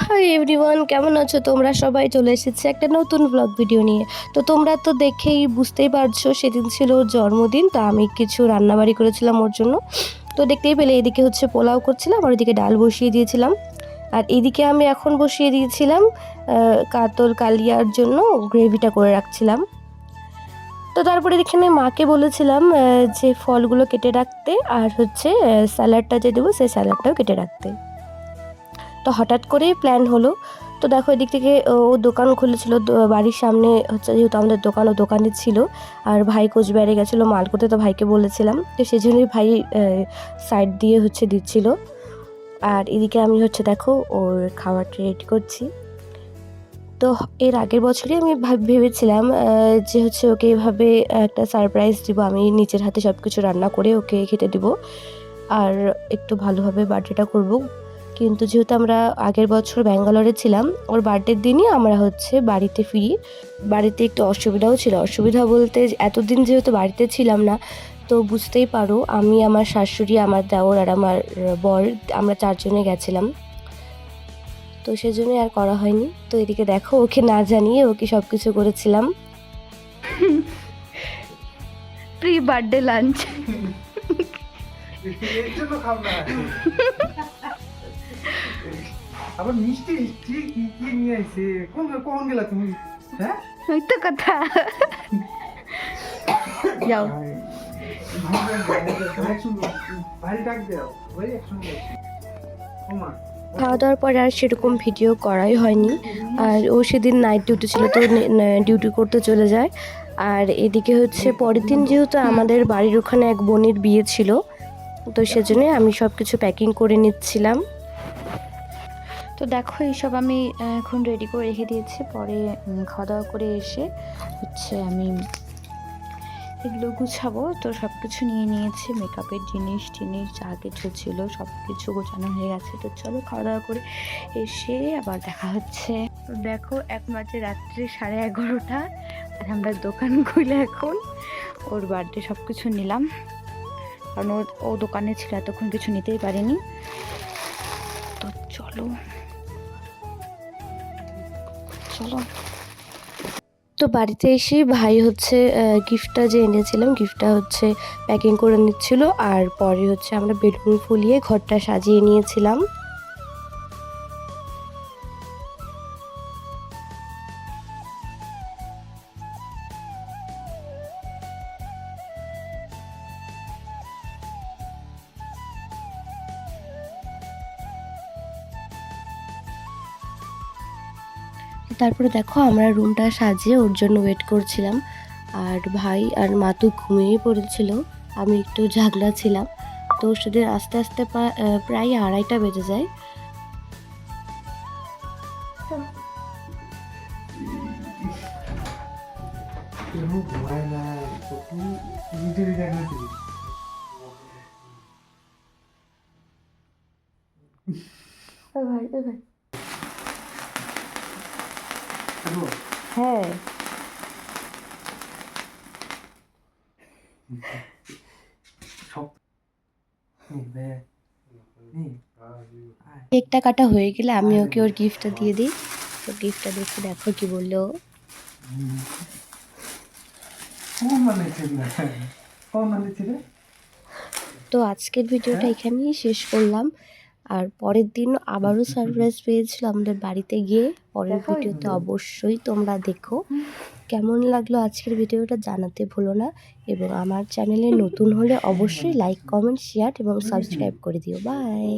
Hi everyone, কেমন আছো তোমরা? সবাই চলে এসেছে একটা নতুন ব্লগ ভিডিও নিয়ে। তো তোমরা তো দেখেই বুঝতেই পারছো সেদিন ছিল ওর জন্মদিন, তো আমি কিছু রান্নাবাড়ি করেছিলাম ওর জন্য। তো দেখতেই পেলে এদিকে হচ্ছে পোলাও করছিলাম আর ওইদিকে ডাল বসিয়ে দিয়েছিলাম। আর এদিকে আমি এখন বসিয়ে দিয়েছিলাম কাতল কালিয়ার জন্য গ্রেভিটা করে রাখছিলাম। তো তারপরে এখানে মাকে বলেছিলাম যে ফলগুলো কেটে রাখতে, আর হচ্ছে স্যালাডটা যে দেবো সেই স্যালাডটাও কেটে রাখতে। তো হঠাৎ করেই প্ল্যান হলো। তো দেখো এদিক থেকে ও দোকান খুলেছিল বাড়ির সামনে, হচ্ছে যেহেতু আমাদের দোকান, ও দোকানে ছিল। আর ভাই কোচবিহারে গেছিলো মাল করতে, তো ভাইকে বলেছিলাম, তো সেই জন্যই ভাই সাইড দিয়ে হচ্ছে দিচ্ছিল। আর এদিকে আমি হচ্ছে দেখো ওর খাবারটা রেডি করছি। তো এর আগের বছরই আমি ভেবেছিলাম যে হচ্ছে ওকে এভাবে একটা সারপ্রাইজ দিব, আমি নিজের হাতে সব কিছু রান্না করে ওকে খেতে দিব আর একটু ভালোভাবে বার্থডেটা করব। কিন্তু যেহেতু আমরা আগের বছর ব্যাঙ্গালোরে ছিলাম, ওর বার্থডের দিনই আমরা হচ্ছে বাড়িতে ফিরি। বাড়িতে একটু অসুবিধাও ছিল, অসুবিধা বলতে এতদিন যেহেতু বাড়িতে ছিলাম না, তো বুঝতেই পারো আমি, আমার শাশুড়ি, আমার দেওর আর আমার বর, আমরা চারজনে গেছিলাম। তো সেজন্যই আর করা হয়নি। তো এদিকে দেখো ওকে না জানিয়ে ওকে সব কিছু করেছিলাম। Pre birthday lunch. আবার মিষ্টি মিষ্টি কি কি নিয়ে আইছে? কখন গেলা তুমি? হ্যাঁ, ওই তো কথা। যাও। ভাই ডাক দাও, ওই একসঙ্গে ওমা। খাওয়া দাওয়ার পরে আর সেরকম ভিডিও করাই হয়নি। আর ও সেদিন নাইট ডিউটি ছিল, তো ডিউটি করতে চলে যায়। আর এদিকে হচ্ছে পরের দিন যেহেতু আমাদের বাড়ির ওখানে এক বোনের বিয়ে ছিল, তো সেজন্যই আমি সব কিছু প্যাকিং করে নিচ্ছিলাম। তো দেখো এইসব আমি এখন রেডি করে রেখে দিয়েছি, পরে খাওয়া দাওয়া করে এসে হচ্ছে আমি এগুলো গুছাবো। তো সব কিছু নিয়ে নিয়েছি, মেকআপের জিনিস যা কিছু ছিল সব কিছু গোছানো হয়ে গেছে। তো চলো খাওয়া দাওয়া করে এসে আবার দেখা হচ্ছে। তো দেখো এখন বাজে রাত্রি 11:30, আর আমরা দোকান খুলে এখন ওর বার্থডে সব কিছু নিলাম, কারণ ও দোকানে ছিল, এতক্ষণ কিছু নিতেই পারিনি। তো চলো। তো বাড়িতে এসে ভাই হচ্ছে গিফটটা যে এনেছিলাম, গিফটটা হচ্ছে প্যাকিং করে নিচ্ছিল। আর পরে হচ্ছে আমরা বেলুন ফুলিয়ে ঘরটা সাজিয়ে নিয়েছিলাম। তারপরে দেখো আমরা রুমটা সাজিয়ে ওর জন্য ওয়েট করছিলাম। আর ভাই আর মা তো ঘুমিয়ে পড়েছিল, আমি একটু ঝাগলা ছিলাম। তো ওর সাথে আস্তে আস্তে প্রায় 2:30টা বেজে যায়। ঘোরায় না তো তুমি নিজেরই দেখ না তুমি। ভাই হ্যাঁ, কেকটা কাটা হয়ে গেলে আমি ওকে ওর গিফটটা দিয়ে দিই। তো গিফটটা দেখে দেখো কি বললো। তো আজকের ভিডিওটা এখানেই শেষ করলাম। আর পরের দিন আবারও সারপ্রাইজ পেয়েছিল আমাদের বাড়িতে গিয়ে। পরের ভিডিওতে অবশ্যই তোমরা দেখো। কেমন লাগলো আজকের ভিডিওটা জানাতে ভুলো না, এবং আমার চ্যানেলে নতুন হলে অবশ্যই লাইক, কমেন্ট, শেয়ার এবং সাবস্ক্রাইব করে দিও। বাই।